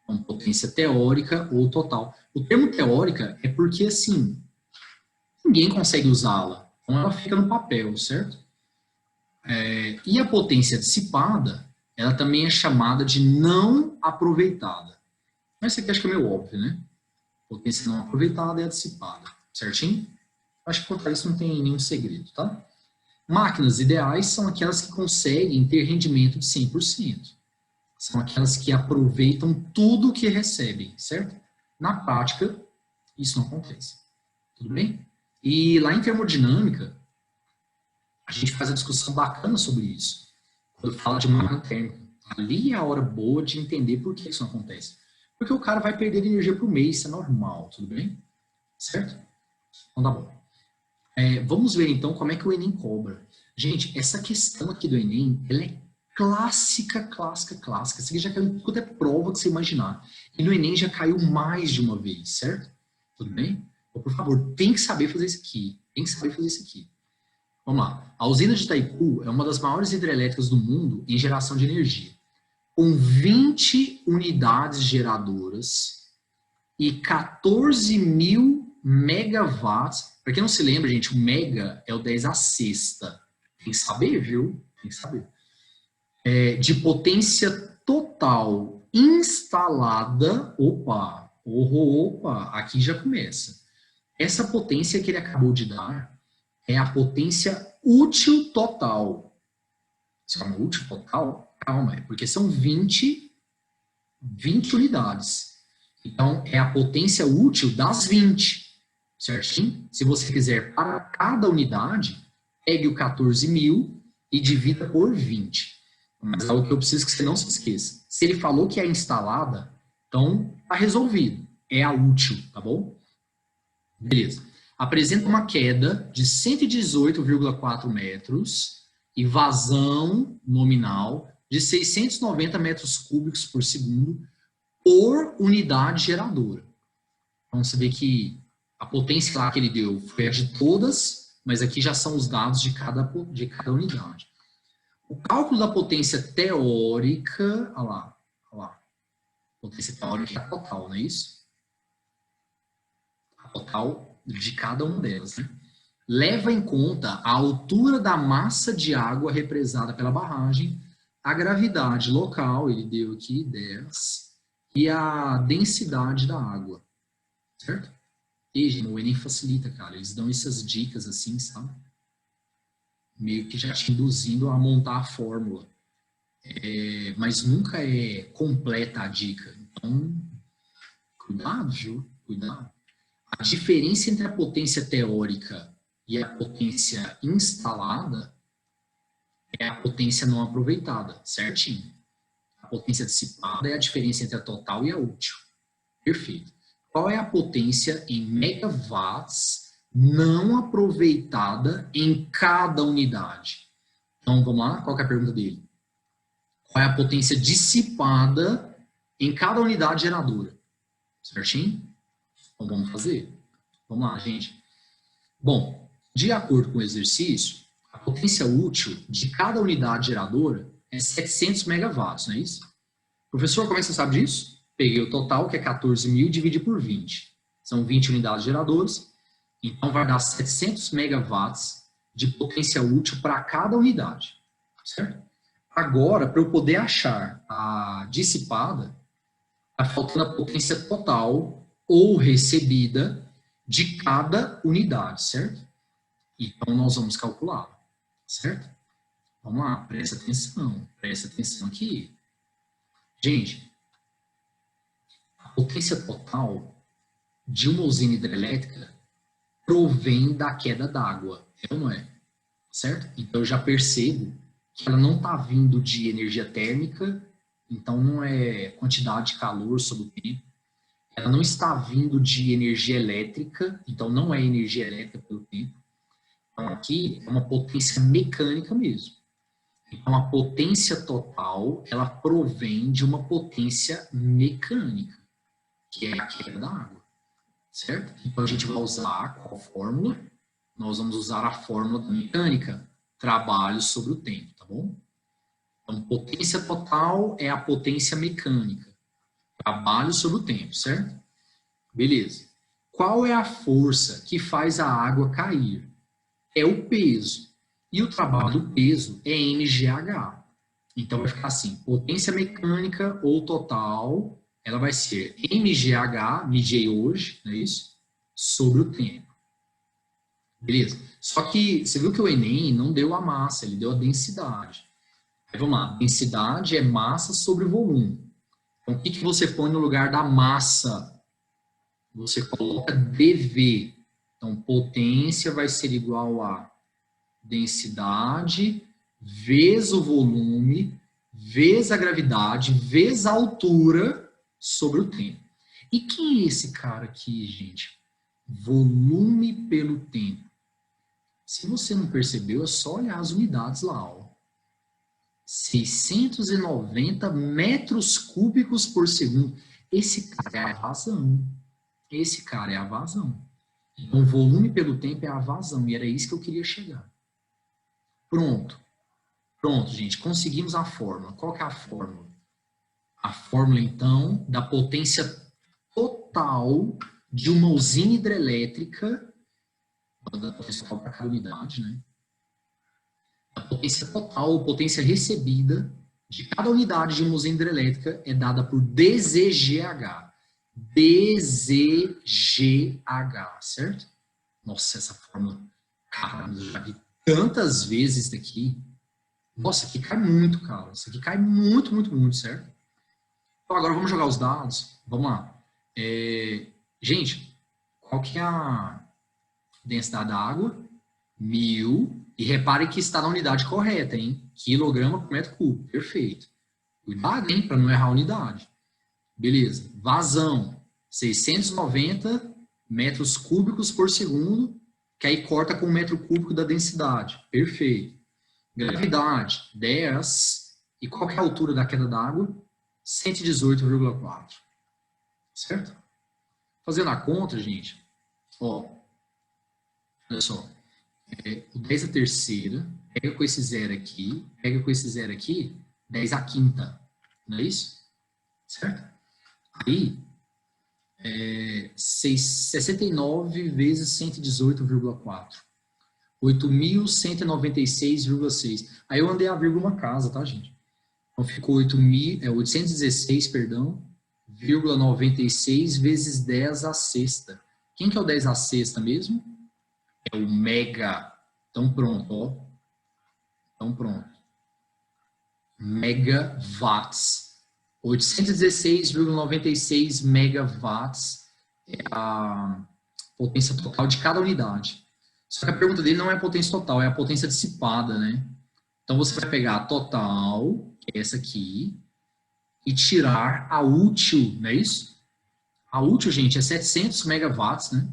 Então, potência teórica ou total. O termo teórica é porque, assim, ninguém consegue usá-la. Então, ela fica no papel, certo? E a potência dissipada, ela também é chamada de não aproveitada. Mas isso aqui acho que é meio óbvio, né? Potência não aproveitada é a dissipada, certinho? Acho que quanto a isso não tem nenhum segredo, tá? Máquinas ideais são aquelas que conseguem ter rendimento de 100%. São aquelas que aproveitam tudo que recebem, certo? Na prática, isso não acontece. Tudo bem? E lá em termodinâmica, a gente faz a discussão bacana sobre isso. Quando fala de máquina térmica. Ali é a hora boa de entender por que isso não acontece. Porque o cara vai perder energia por mês, isso é normal, tudo bem? Certo? Então tá bom. Vamos ver então como é que o Enem cobra. Gente, essa questão aqui do Enem, ela é clássica, clássica, clássica. Isso aqui já caiu em toda prova que você imaginar. E no Enem já caiu mais de uma vez, certo? Tudo bem? Então, por favor, tem que saber fazer isso aqui. Tem que saber fazer isso aqui. Vamos lá. A usina de Itaipu é uma das maiores hidrelétricas do mundo em geração de energia, com 20 unidades geradoras e 14 mil megawatts. Para quem não se lembra, gente, o mega é o 10 à sexta. Tem que saber, viu? Tem que saber. De potência total instalada. Opa, aqui já começa. Essa potência que ele acabou de dar é a potência útil total. Se chama útil total? Calma, é porque são 20 unidades. Então, é a potência útil das 20. Certinho? Se você quiser, para cada unidade, pegue o 14 mil e divida por 20. Mas é o que eu preciso que você não se esqueça. Se ele falou que é instalada, então está resolvido. É a útil, tá bom? Beleza. Apresenta uma queda de 118,4 metros e vazão nominal de 690 metros cúbicos por segundo por unidade geradora. Então, você vê que a potência lá que ele deu foi a de todas, mas aqui já são os dados de cada unidade. O cálculo da potência teórica, olha lá, potência teórica é a total, não é isso? A total de cada uma delas, né? Leva em conta a altura da massa de água represada pela barragem, a gravidade local, ele deu aqui 10, e a densidade da água, certo? E o Enem facilita, cara, eles dão essas dicas assim, sabe? Meio que já te induzindo a montar a fórmula. Mas nunca é completa a dica. Então, cuidado, viu? Cuidado. A diferença entre a potência teórica e a potência instalada é a potência não aproveitada, certinho. A potência dissipada é a diferença entre a total e a útil. Perfeito. Qual é a potência em megawatts não aproveitada em cada unidade? Então, vamos lá, qual que é a pergunta dele? Qual é a potência dissipada em cada unidade geradora? Certinho? Então, vamos fazer. Vamos lá, gente. Bom, de acordo com o exercício, a potência útil de cada unidade geradora é 700 megawatts, não é isso? Professor, como é que você sabe disso? Peguei o total, que é 14 mil, e dividi por 20. São 20 unidades geradoras, então vai dar 700 megawatts de potência útil para cada unidade, certo? Agora, para eu poder achar a dissipada, está faltando a potência total ou recebida de cada unidade, certo? Então, nós vamos calcular, certo? Vamos lá, presta atenção aqui. Gente, a potência total de uma usina hidrelétrica provém da queda d'água, é ou não é? Certo? Então, eu já percebo que ela não está vindo de energia térmica, então não é quantidade de calor sobre o tempo. Ela não está vindo de energia elétrica, então não é energia elétrica pelo tempo. Então, aqui é uma potência mecânica mesmo. Então, a potência total, ela provém de uma potência mecânica, que é a queda da água, certo? Então, a gente vai usar qual fórmula? nós vamos usar a fórmula da mecânica, trabalho sobre o tempo, tá bom? Então, potência total é a potência mecânica. Trabalho sobre o tempo, certo? Beleza. Qual é a força que faz a água cair? É o peso. E o trabalho do peso é mgh. Então, vai ficar assim, potência mecânica ou total, ela vai ser mgh, mediei hoje, não é isso? Sobre o tempo. Beleza. Só que você viu que o Enem não deu a massa, ele deu a densidade. Aí vamos lá, densidade é massa sobre volume. Então, o que você põe no lugar da massa? Você coloca dV. Então, potência vai ser igual a densidade vezes o volume, vezes a gravidade, vezes a altura sobre o tempo. E quem é esse cara aqui, gente? Volume pelo tempo. Se você não percebeu, é só olhar as unidades lá, ó. 690 metros cúbicos por segundo. Esse cara é a vazão. Esse cara é a vazão. Então, volume pelo tempo é a vazão. E era isso que eu queria chegar. Pronto. Pronto, gente. Conseguimos a fórmula. Qual que é a fórmula? A fórmula, então, da potência total de uma usina hidrelétrica, da potência total para cada unidade, né? A potência total, ou potência recebida de cada unidade de uma usina hidrelétrica é dada por DZGH. DZGH, certo? Nossa, essa fórmula, caramba, eu já vi tantas vezes isso daqui. Nossa, aqui cai muito, cara. Isso aqui cai muito, muito, muito, certo? Então, agora vamos jogar os dados. Vamos lá. Gente, qual que é a densidade da água? 1000. E repare que está na unidade correta, hein? Quilograma por metro cúbico. Perfeito. Cuidado, hein? Para não errar a unidade. Beleza. Vazão. 690 metros cúbicos por segundo, que aí corta com o metro cúbico da densidade. Perfeito. Gravidade. 10. E qual que é a altura da queda d'água? 118,4. Certo? Fazendo a conta, gente. Ó. Olha só. O 10 a terceira, pega com esse zero aqui, pega com esse zero aqui, 10 a quinta, não é isso? Certo? Aí, 69 vezes 118,4, 8.196,6. Aí eu andei a vírgula uma casa, tá, gente? Então ficou 816, perdão, vírgula 96 vezes 10 a sexta. Quem que é o 10 a sexta mesmo? É o mega. Então, pronto, ó. Então, pronto. Megawatts. 816,96 megawatts é a potência total de cada unidade. Só que a pergunta dele não é a potência total, é a potência dissipada, né? Então, você vai pegar a total, que é essa aqui, e tirar a útil, não é isso? A útil, gente, é 700 megawatts, né?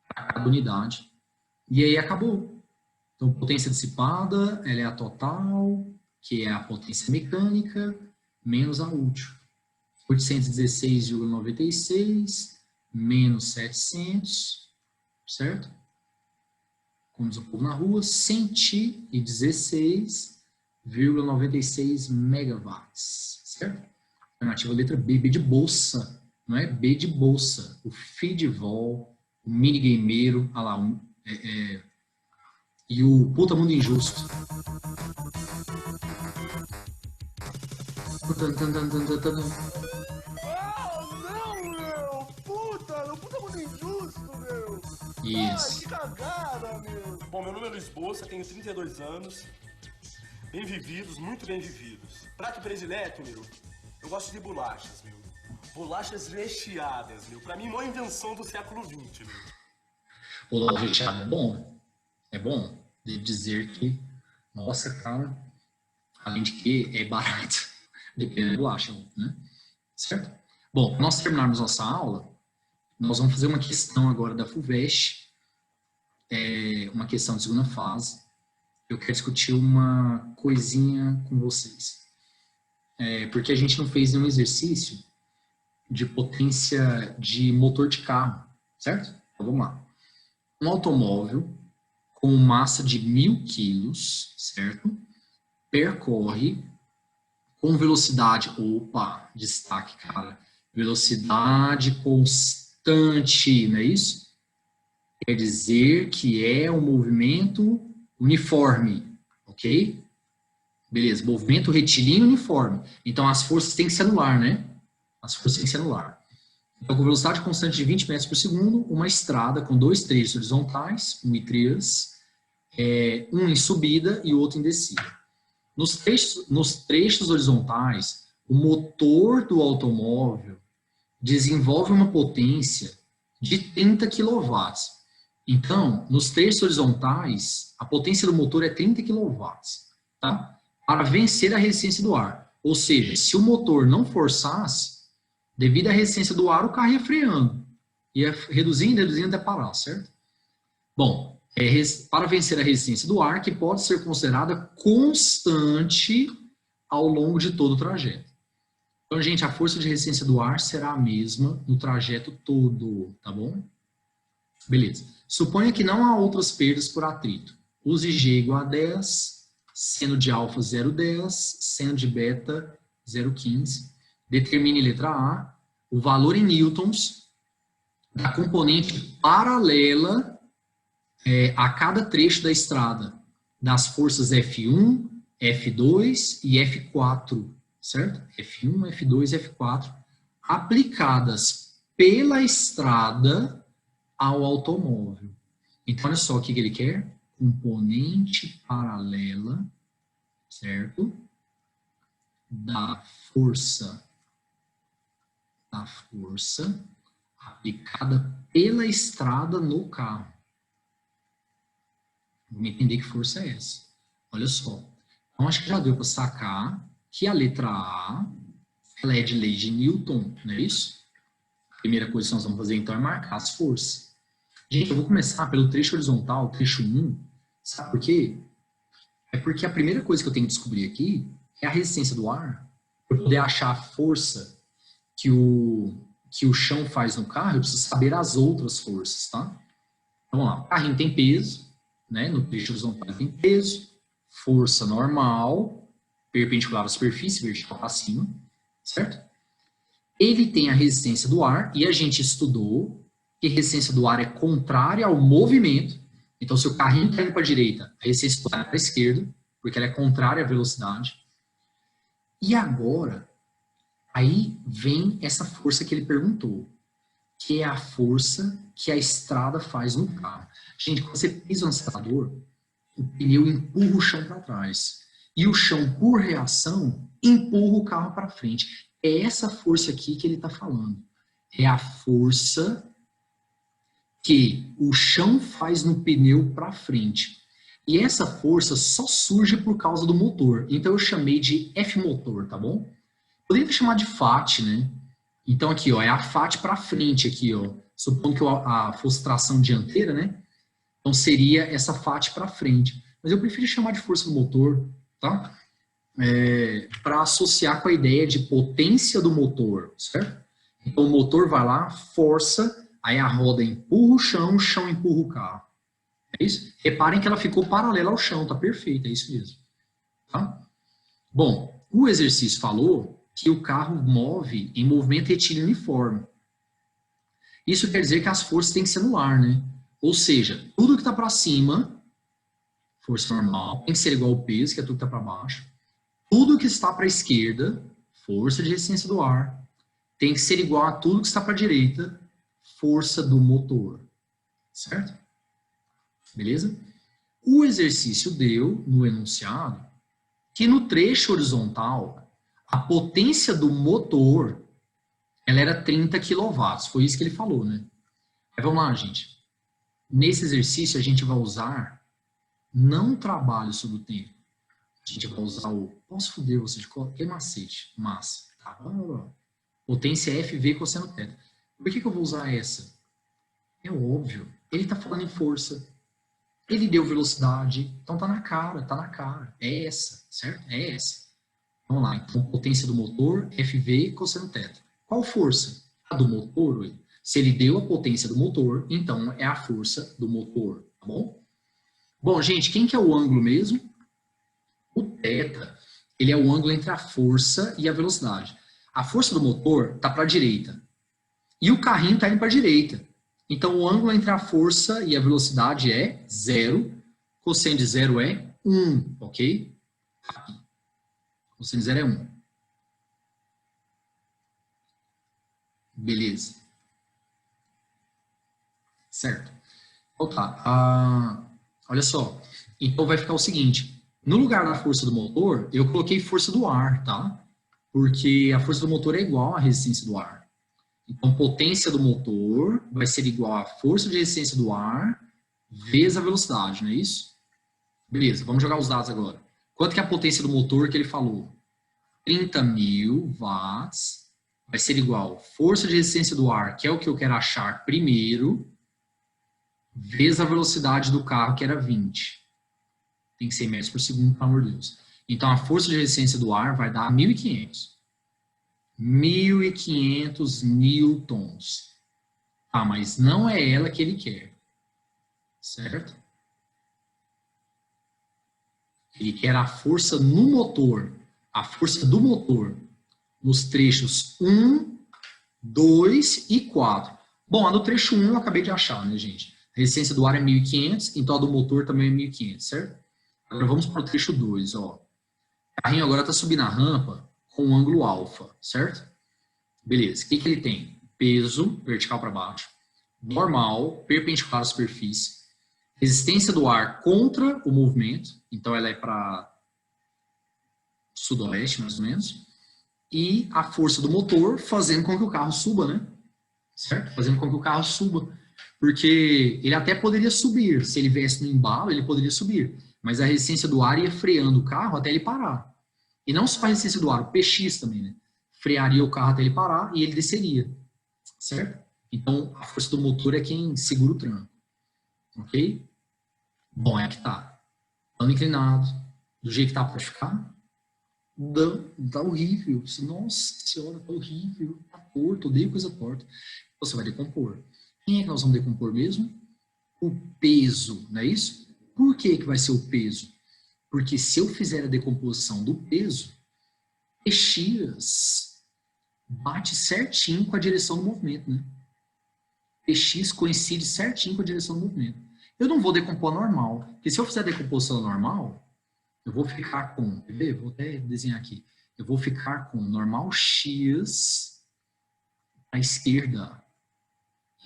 Para cada unidade. E aí acabou. Então, potência dissipada, ela é a total, que é a potência mecânica, menos a útil. 816,96 menos 700, certo? Como diz o povo na rua, 116,96 megawatts, certo? Alternativa letra B, B de bolsa, não é? B de bolsa. O feedball, o minigameiro, olha lá, e o puta mundo injusto. Não, meu! Puta mundo injusto, meu! Isso. Ai, que cagada, meu! Bom, meu nome é Luiz Bolsa, tenho 32 anos. Bem vividos, muito bem vividos. Prato predileto, meu, eu gosto de bolachas, meu. Bolachas recheadas, meu. Pra mim, maior invenção do século XX, meu. Bolacha recheada é bom. É bom. Devo dizer que, nossa, cara, além de que é barato, depende da bolacha, né? Certo? Bom, para nós terminarmos nossa aula, nós vamos fazer uma questão agora da FUVEST, uma questão de segunda fase. Eu quero discutir uma coisinha com vocês. Porque a gente não fez nenhum exercício de potência de motor de carro, certo? Então vamos lá. Um automóvel com massa de 1.000 quilos, certo? Percorre com velocidade, opa, destaque, cara, velocidade constante, não é isso? Quer dizer que é um movimento uniforme, ok? Beleza, movimento retilíneo uniforme. Então, as forças têm que se anular, né? As forças têm que se anular. Então, com velocidade constante de 20 metros por segundo, uma estrada com 2 trechos horizontais, um e 3, um em subida e outro em descida. Nos trechos horizontais, o motor do automóvel desenvolve uma potência de 30 kW. Então, nos trechos horizontais, a potência do motor é 30 kW, tá? Para vencer a resistência do ar. Ou seja, se o motor não forçasse, devido à resistência do ar, o carro ia freando. Ia reduzindo até parar, certo? Bom, para vencer a resistência do ar, que pode ser considerada constante ao longo de todo o trajeto. Então, gente, a força de resistência do ar será a mesma no trajeto todo, tá bom? Beleza. Suponha que não há outras perdas por atrito. Use G igual a 10, seno de alfa 0,10, seno de beta 0,15. Determine letra A, o valor em newtons da componente paralela a cada trecho da estrada, das forças F1, F2 e F4, certo? F1, F2 e F4, aplicadas pela estrada ao automóvel. Então, olha só o que ele quer. Componente paralela, certo? Da força aplicada pela estrada no carro. Vamos entender que força é essa. Olha só. Então, acho que já deu para sacar que a letra A ela é de lei de Newton, não é isso? A primeira coisa que nós vamos fazer, então, é marcar as forças. Gente, eu vou começar pelo trecho horizontal, trecho 1. Sabe por quê? É porque a primeira coisa que eu tenho que descobrir aqui é a resistência do ar. Para eu poder achar a força que o chão faz no carro, eu preciso saber as outras forças, tá? Então, vamos lá. O carrinho tem peso, né? No trecho horizontal tem peso, força normal, perpendicular à superfície, vertical para cima, certo? Ele tem a resistência do ar, e a gente estudou que a resistência do ar é contrária ao movimento. Então, se o carrinho está indo para a direita, a resistência do ar é para a esquerda, porque ela é contrária à velocidade. E agora, aí vem essa força que ele perguntou, que é a força que a estrada faz no carro. Gente, quando você pisa no acelerador, o pneu empurra o chão para trás. E o chão, por reação, empurra o carro para frente. É essa força aqui que ele está falando. É a força que o chão faz no pneu para frente. E essa força só surge por causa do motor. Então eu chamei de F-motor, tá bom? Poderia chamar de FAT, né? Então aqui, ó, é a FAT para frente aqui, ó. Supondo que a fosse tração dianteira, né? Então seria essa FAT para frente. Mas eu prefiro chamar de força do motor, tá? Para associar com a ideia de potência do motor, certo? Então o motor vai lá, força, aí a roda empurra o chão empurra o carro. É isso? Reparem que ela ficou paralela ao chão, tá perfeito, é isso mesmo. Tá? Bom, o exercício falou que o carro move em movimento retilíneo uniforme. Isso quer dizer que as forças têm que se anular, né? Ou seja, tudo que está para cima, força normal, tem que ser igual ao peso, que é tudo que está para baixo. Tudo que está para a esquerda, força de resistência do ar, tem que ser igual a tudo que está para a direita, força do motor. Certo? Beleza? O exercício deu, no enunciado, que no trecho horizontal, a potência do motor, ela era 30 kW. Foi isso que ele falou, né? Mas vamos lá, gente. Nesse exercício, a gente vai usar não trabalho sobre o tempo. A gente vai usar o posso fuder você de qualquer macete. Massa. Tá? Potência FV cosseno θ. Por que eu vou usar essa? É óbvio. Ele está falando em força. Ele deu velocidade. Então tá na cara, tá na cara. É essa, certo? É essa. Vamos lá. Então, potência do motor, FV cosseno θ. Qual força? A do motor. Se ele deu a potência do motor, então é a força do motor. Tá bom? Bom, gente, quem que é o ângulo mesmo? O θ, ele é o ângulo entre a força e a velocidade. A força do motor está para a direita e o carrinho está indo para a direita. Então, o ângulo entre a força e a velocidade é 0. Cosseno de 0 é 1, ok? Cosseno de 0 é 1. Beleza. Certo. Então tá. Olha só. Então vai ficar o seguinte. No lugar da força do motor, eu coloquei força do ar, tá? Porque a força do motor é igual à resistência do ar. Então, potência do motor vai ser igual à força de resistência do ar vezes a velocidade, não é isso? Beleza, vamos jogar os dados agora. Quanto que é a potência do motor que ele falou? 30.000 watts vai ser igual à força de resistência do ar, que é o que eu quero achar primeiro, vezes a velocidade do carro, que era 20. Tem que ser metros por segundo, pelo amor de Deus. Então, a força de resistência do ar vai dar 1.500. 1.500 newtons. Ah, mas não é ela que ele quer. Certo? Ele quer a força no motor. A força do motor. Nos trechos 1, 2 e 4. Bom, a do trecho 1 eu acabei de achar, né, gente? A resistência do ar é 1.500, então a do motor também é 1.500, certo? Agora vamos para o trecho 2, ó. O carrinho agora está subindo a rampa com um ângulo alfa, certo? Beleza, o que ele tem? Peso, vertical para baixo, normal, perpendicular à superfície, resistência do ar contra o movimento, então ela é para sudoeste, mais ou menos, e a força do motor fazendo com que o carro suba, né? Certo? Fazendo com que o carro suba. Porque ele até poderia subir, se ele viesse no embalo, ele poderia subir, mas a resistência do ar ia freando o carro até ele parar. E não só a resistência do ar, o PX também, né? Frearia o carro até ele parar e ele desceria, certo? Então, a força do motor é quem segura o tranco, ok? Bom, é que tá. Plano inclinado, do jeito que tá, pode ficar? Tá horrível. Nossa senhora, tá horrível. Tá torto, odeio coisa torta. Você vai decompor. Quem é que nós vamos decompor mesmo? O peso, não é isso? Por que que vai ser o peso? Porque se eu fizer a decomposição do peso, Px bate certinho com a direção do movimento, né? Px coincide certinho com a direção do movimento. Eu não vou decompor normal, porque se eu fizer a decomposição normal, eu vou ficar com, quer ver? Vou até desenhar aqui. Eu vou ficar com normal x à esquerda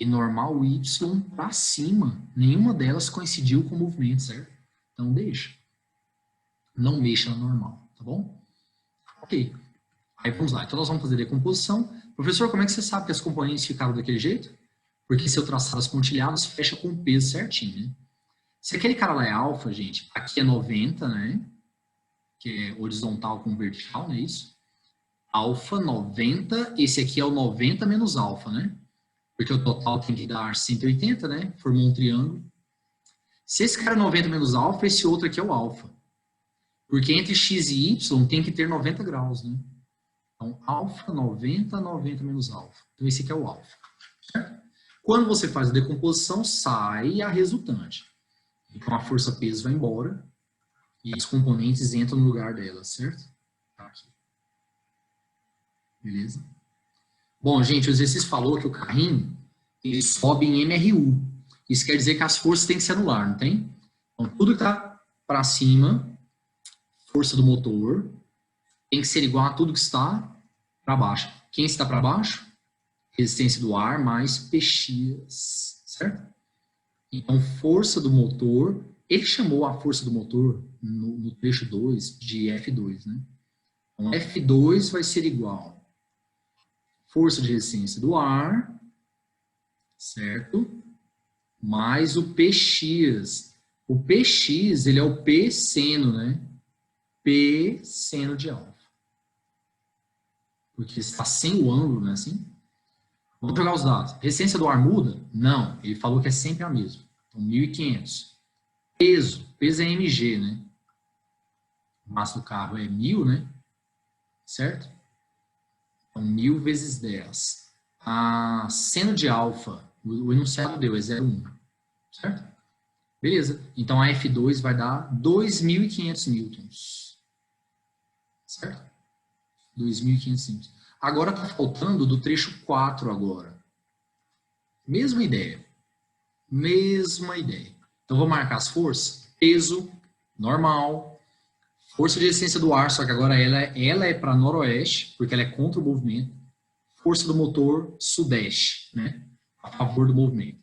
e normal y para cima. Nenhuma delas coincidiu com o movimento, certo? Então deixa. Não mexa na normal, tá bom? Ok. Aí vamos lá. Então nós vamos fazer decomposição. Professor, como é que você sabe que as componentes ficaram daquele jeito? Porque se eu traçar as pontilhadas, fecha com o peso certinho, né? Se aquele cara lá é alfa, gente, aqui é 90, né? Que é horizontal com vertical, não é isso? Alfa 90, esse aqui é o 90 menos alfa, né? Porque o total tem que dar 180, né? Formou um triângulo. Se esse cara é 90 menos alfa, esse outro aqui é o alfa. Porque entre x e y tem que ter 90 graus, né? Então, alfa 90, 90 menos alfa. Então, esse aqui é o alfa. Certo? Quando você faz a decomposição, sai a resultante. Então, a força-peso vai embora e os componentes entram no lugar dela, certo? Tá aqui. Beleza? Bom, gente, o exercício falou que o carrinho ele sobe em MRU. Isso quer dizer que as forças têm que se anular, não tem? Então, tudo que está para cima, força do motor, tem que ser igual a tudo que está para baixo. Quem está para baixo? Resistência do ar mais Px, certo? Então, força do motor, ele chamou a força do motor no trecho 2 de F2, né? Então, F2 vai ser igual força de resistência do ar, certo? Mais o Px. O Px, ele é o P seno, né? P seno de alfa. Porque está sem o ângulo, não é assim? Vamos jogar os dados. Resistência do ar muda? Não. Ele falou que é sempre a mesma. Então, 1.500. Peso. Peso é mg, né? Massa do carro é 1.000, né? Certo? Então, 1.000 vezes 10. A seno de alfa, o enunciado deu, é 0,1. Certo? Beleza. Então, a F2 vai dar 2.500 newtons. Certo? 2.500 newtons. Agora está faltando do trecho 4 agora. Mesma ideia. Mesma ideia. Então, vou marcar as forças. Peso, normal. Força de resistência do ar, só que agora ela é para noroeste, porque ela é contra o movimento. Força do motor, sudeste, né? A favor do movimento.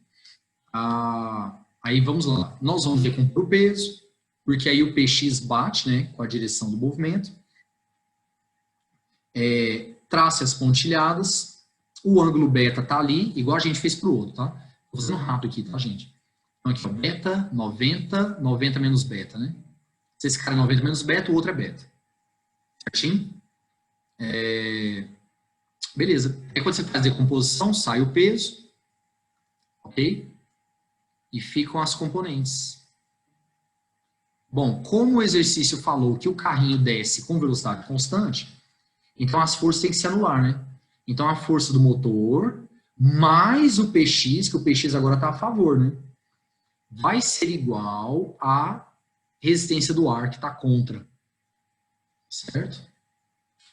Aí vamos lá. Nós vamos decompor o peso, porque aí o PX bate, né, com a direção do movimento. Trace as pontilhadas. O ângulo beta tá ali, igual a gente fez para o outro, tá? Tô fazendo rápido aqui, tá, gente? Então aqui, ó, beta, 90, 90 menos beta, né? Se esse cara é 90 menos beta, o outro é beta. Certinho? Beleza. Aí quando você faz a decomposição, sai o peso, ok? E ficam as componentes. Bom, como o exercício falou que o carrinho desce com velocidade constante, então as forças têm que se anular, né? Então a força do motor mais o PX, que o PX agora está a favor, né? Vai ser igual à resistência do ar que está contra. Certo?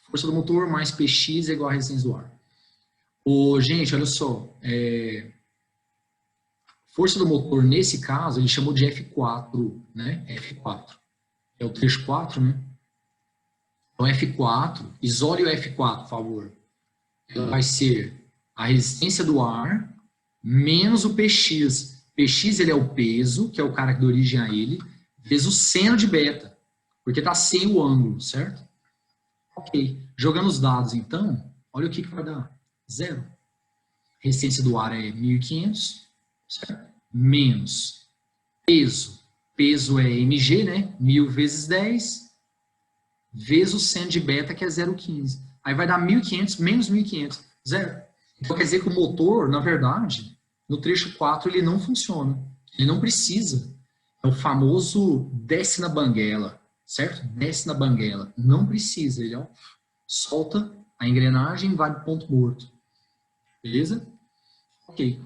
Força do motor mais PX é igual à resistência do ar. Gente, olha só. Força do motor, nesse caso, ele chamou de F4, né? F4. É o trecho 4, né? Então, F4, isole o F4, por favor. Ela vai ser a resistência do ar menos o PX. PX, ele é o peso, que é o cara que dá origem a ele, vezes o seno de beta, porque está sem o ângulo, certo? Ok. Jogando os dados, então, olha o que vai dar. 0. Resistência do ar é 1.500, certo? Menos peso. Peso é mg, né? 1.000 vezes 10, vezes o seno de beta, que é 0,15. Aí vai dar 1.500 menos 1.500, 0. Então quer dizer que o motor, na verdade, no trecho 4, ele não funciona. Ele não precisa. É o famoso desce na banguela, certo? Desce na banguela. Não precisa. Ele solta a engrenagem e vai para o ponto morto. Beleza? Ok.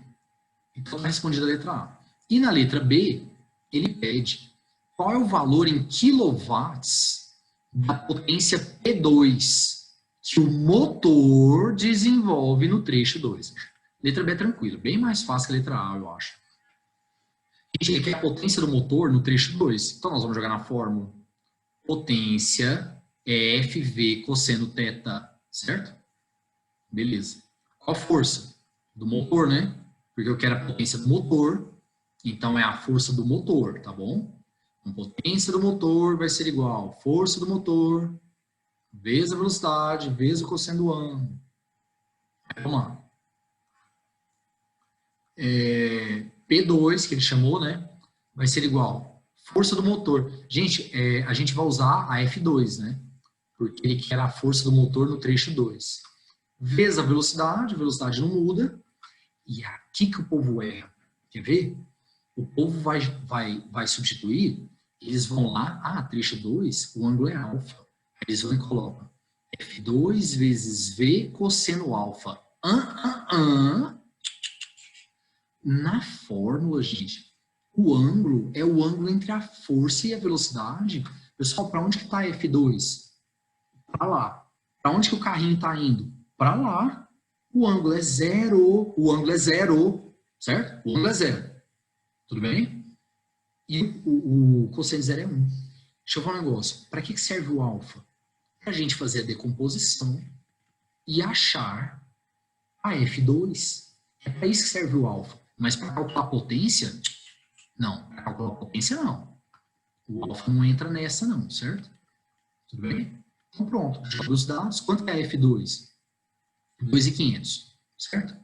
Então está respondida a letra A. E na letra B, ele pede qual é o valor em quilowatts da potência P2 que o motor desenvolve no trecho 2. Letra B é tranquilo, bem mais fácil que a letra A, eu acho. A gente quer a potência do motor no trecho 2. Então nós vamos jogar na fórmula potência é FV cosseno θ, certo? Beleza. Qual a força? Do motor, né? Porque eu quero a potência do motor, então é a força do motor, tá bom? Então, potência do motor vai ser igual força do motor vezes a velocidade, vezes o cosseno do ângulo. Vamos lá. P2, que ele chamou, né? Vai ser igual força do motor. Gente, a gente vai usar a F2, né? Porque ele quer a força do motor no trecho 2. Vezes a velocidade não muda. E é aqui que o povo erra. Quer ver? O povo vai substituir, eles vão lá, trecho 2, o ângulo é alfa. Eles vão e colocam F2 vezes V cosseno alfa. Na fórmula, gente, o ângulo é o ângulo entre a força e a velocidade. Pessoal, para onde que está F2? Para lá. Para onde que o carrinho está indo? Para lá. O ângulo é zero. O ângulo é zero. Certo? O ângulo é zero. Tudo bem? E o cosseno de zero é 1. Deixa eu falar um negócio. Para que serve o alfa? Para a gente fazer a decomposição e achar a F2. É para isso que serve o alfa. Mas para calcular a potência, não. Para calcular a potência, não. O alfa não entra nessa, não, certo? Tudo bem? Então, pronto. Joga os dados. Quanto é a F2? 2.500, certo?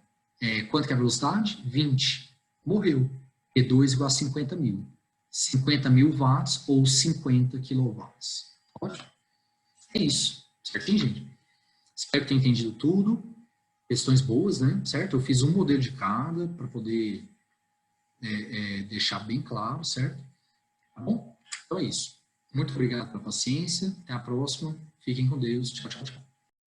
Quanto que é a velocidade? 20. Morreu. P2 igual a 50.000. 50.000 watts ou 50 quilowatts. Ótimo. É isso. Certinho, gente? Espero que tenha entendido tudo. Questões boas, né? Certo? Eu fiz um modelo de cada para poder deixar bem claro, certo? Tá bom? Então é isso. Muito obrigado pela paciência. Até a próxima. Fiquem com Deus. Tchau, tchau, tchau.